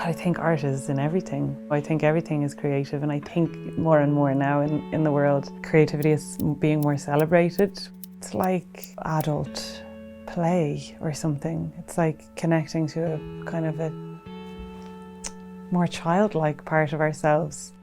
I think art is in everything. I think everything is creative, and I think more and more now in the world, creativity is being more celebrated. It's like adult play or something. It's like connecting to a kind of a more childlike part of ourselves.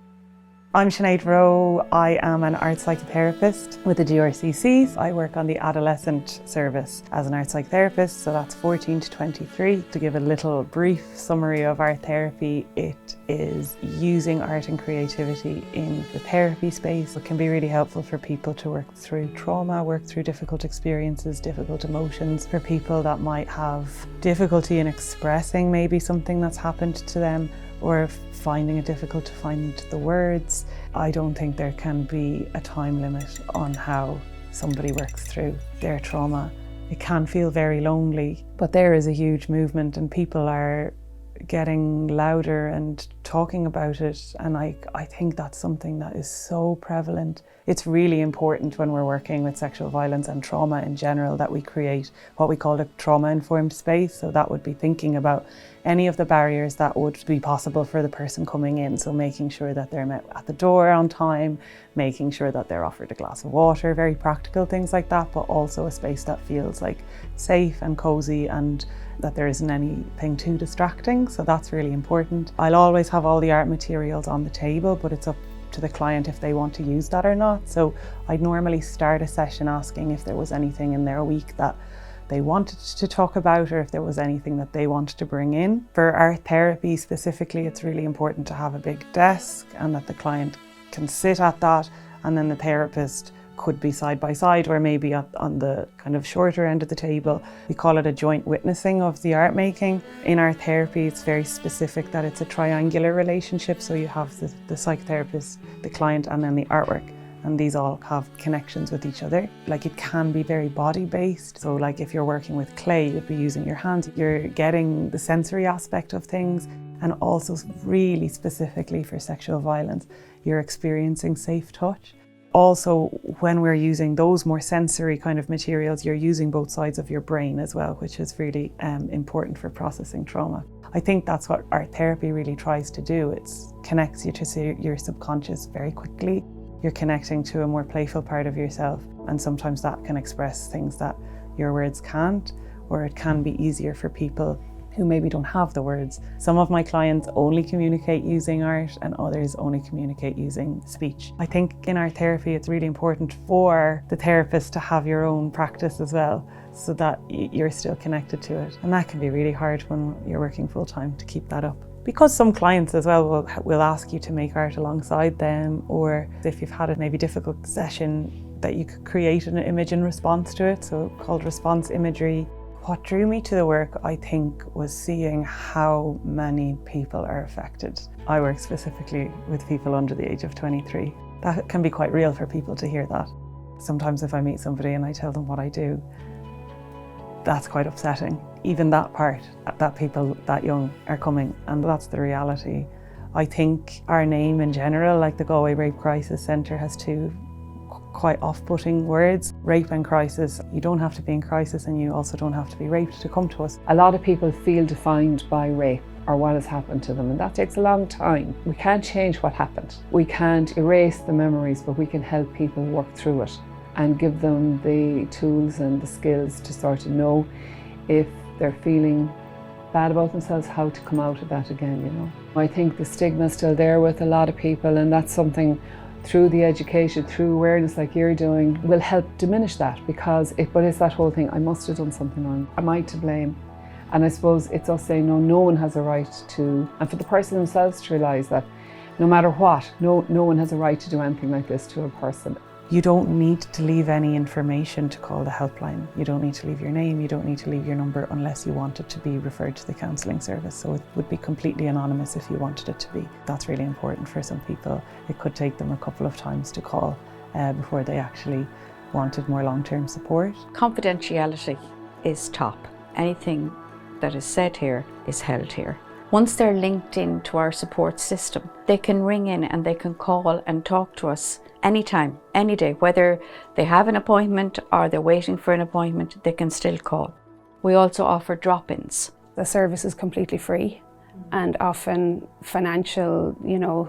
I'm Sinead Rowe. I am an art psychotherapist with the GRCC. I work on the adolescent service as an art psychotherapist, so that's 14 to 23. To give a little brief summary of our therapy, it is using art and creativity in the therapy space. It can be really helpful for people to work through trauma, work through difficult experiences, difficult emotions, for people that might have difficulty in expressing maybe something that's happened to them, or finding it difficult to find the words. I don't think there can be a time limit on how somebody works through their trauma. It can feel very lonely, but there is a huge movement and people are getting louder and talking about it, and I think that's something that is so prevalent. It's really important when we're working with sexual violence and trauma in general that we create what we call a trauma-informed space. So that would be thinking about any of the barriers that would be possible for the person coming in. So making sure that they're met at the door on time, making sure that they're offered a glass of water, very practical things like that, but also a space that feels like safe and cozy and that there isn't anything too distracting. So that's really important. I'll always have all the art materials on the table, but it's up to the client if they want to use that or not. So I'd normally start a session asking if there was anything in their week that they wanted to talk about, or if there was anything that they wanted to bring in. For art therapy specifically, it's really important to have a big desk and that the client can sit at that, and then the therapist could be side by side or maybe on the kind of shorter end of the table. We call it a joint witnessing of the art making. In our therapy, it's very specific that it's a triangular relationship. So you have the psychotherapist, the client, and then the artwork. And these all have connections with each other. Like, it can be very body based. So like if you're working with clay, you'd be using your hands. You're getting the sensory aspect of things, and also really specifically for sexual violence, you're experiencing safe touch. Also, when we're using those more sensory kind of materials, you're using both sides of your brain as well, which is really important for processing trauma. I think that's what art therapy really tries to do. It connects you to your subconscious very quickly. You're connecting to a more playful part of yourself, and sometimes that can express things that your words can't, or it can be easier for people who maybe don't have the words. Some of my clients only communicate using art, and others only communicate using speech. I think in our therapy, it's really important for the therapist to have your own practice as well, so that you're still connected to it. And that can be really hard when you're working full time to keep that up. Because some clients as well will ask you to make art alongside them, or if you've had a maybe difficult session, that you could create an image in response to it, so called response imagery. What drew me to the work, I think, was seeing how many people are affected. I work specifically with people under the age of 23. That can be quite real for people to hear that. Sometimes if I meet somebody and I tell them what I do, that's quite upsetting. Even that part, that people that young are coming, and that's the reality. I think our name in general, like the Galway Rape Crisis Centre, has two quite off-putting words. Rape and crisis. You don't have to be in crisis, and you also don't have to be raped to come to us. A lot of people feel defined by rape or what has happened to them, and that takes a long time. We can't change what happened. We can't erase the memories, but we can help people work through it and give them the tools and the skills to sort of know if they're feeling bad about themselves, how to come out of that again, you know. I think the stigma is still there with a lot of people, and that's something through the education, through awareness like you're doing, will help diminish that, because but it's that whole thing, I must have done something wrong, am I to blame? And I suppose it's us saying, no one has a right to, and for the person themselves to realise that no matter what, no one has a right to do anything like this to a person. You don't need to leave any information to call the helpline. You don't need to leave your name, you don't need to leave your number unless you want it to be referred to the counselling service. So it would be completely anonymous if you wanted it to be. That's really important for some people. It could take them a couple of times to call before they actually wanted more long-term support. Confidentiality is top. Anything that is said here is held here. Once they're linked into our support system, they can ring in and they can call and talk to us anytime, any day, whether they have an appointment or they're waiting for an appointment, they can still call. We also offer drop-ins. The service is completely free. And often financial,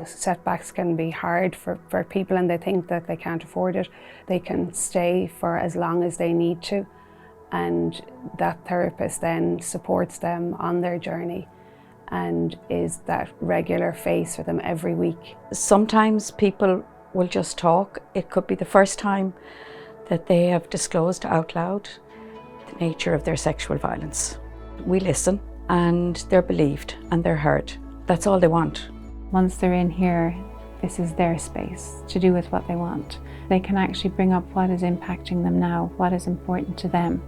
setbacks can be hard for people, and they think that they can't afford it. They can stay for as long as they need to, and that therapist then supports them on their journey and is that regular face for them every week. Sometimes people will just talk. It could be the first time that they have disclosed out loud the nature of their sexual violence. We listen, and they're believed and they're heard. That's all they want. Once they're in here, this is their space to do with what they want. They can actually bring up what is impacting them now, what is important to them,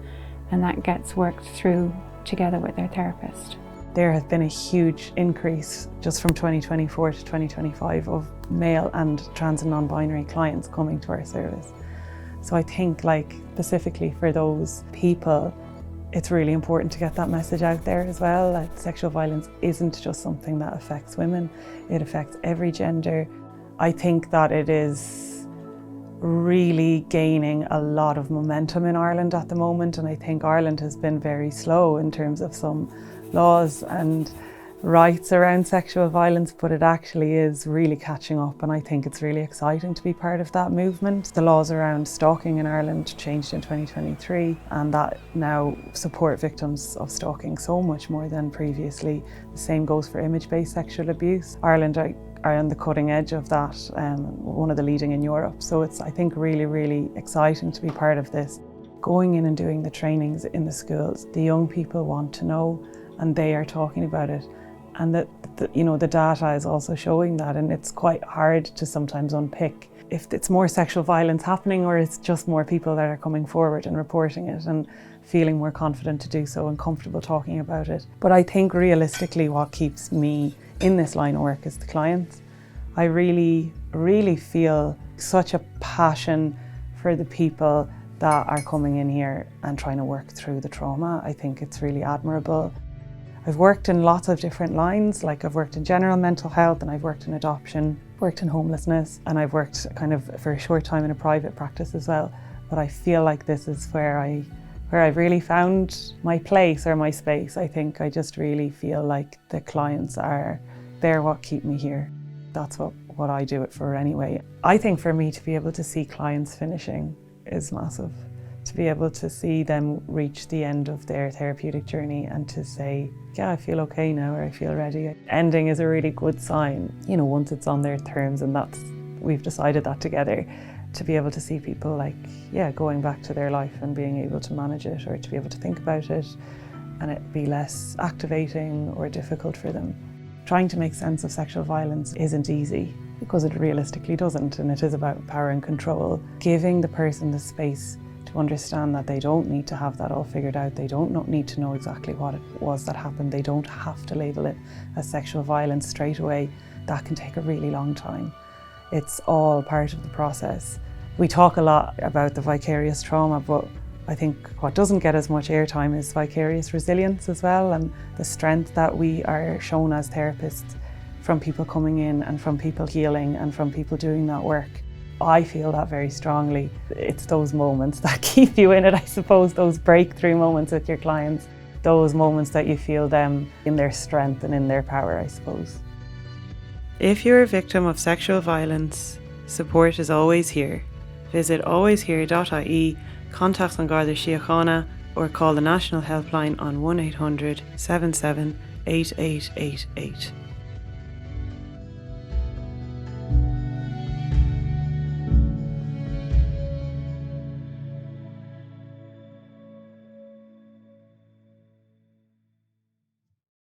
and that gets worked through together with their therapist. There has been a huge increase just from 2024 to 2025 of male and trans and non-binary clients coming to our service. So I think specifically for those people, it's really important to get that message out there as well, that sexual violence isn't just something that affects women, it affects every gender. I think that it is really gaining a lot of momentum in Ireland at the moment, and I think Ireland has been very slow in terms of some laws and rights around sexual violence, but it actually is really catching up, and I think it's really exciting to be part of that movement. The laws around stalking in Ireland changed in 2023, and that now support victims of stalking so much more than previously. The same goes for image-based sexual abuse. Ireland are on the cutting edge of that, one of the leading in Europe. So it's, I think, really, really exciting to be part of this. Going in and doing the trainings in the schools, the young people want to know, and they are talking about it. And the data is also showing that, and it's quite hard to sometimes unpick if it's more sexual violence happening or it's just more people that are coming forward and reporting it and feeling more confident to do so and comfortable talking about it. But I think realistically what keeps me in this line of work is the clients. I really, really feel such a passion for the people that are coming in here and trying to work through the trauma. I think it's really admirable. I've worked in lots of different lines, I've worked in general mental health, and I've worked in adoption, worked in homelessness, and I've worked kind of for a short time in a private practice as well. But I feel like this is where I've really found my place or my space. I think I just really feel like the clients they're what keep me here. That's what I do it for anyway. I think for me to be able to see clients finishing is massive. To be able to see them reach the end of their therapeutic journey and to say, yeah, I feel okay now, or I feel ready. Ending is a really good sign, once it's on their terms and we've decided that together, to be able to see people going back to their life and being able to manage it, or to be able to think about it and it be less activating or difficult for them. Trying to make sense of sexual violence isn't easy, because it realistically doesn't, and it is about power and control. Giving the person the space to understand that they don't need to have that all figured out, they don't need to know exactly what it was that happened, they don't have to label it as sexual violence straight away. That can take a really long time. It's all part of the process. We talk a lot about the vicarious trauma, but I think what doesn't get as much airtime is vicarious resilience as well, and the strength that we are shown as therapists from people coming in and from people healing and from people doing that work. I feel that very strongly. It's those moments that keep you in it, I suppose, those breakthrough moments with your clients, those moments that you feel them in their strength and in their power, I suppose. If you're a victim of sexual violence, support is always here. Visit alwayshere.ie, contact on Garda Síochána, or call the national helpline on 1800 77 8888.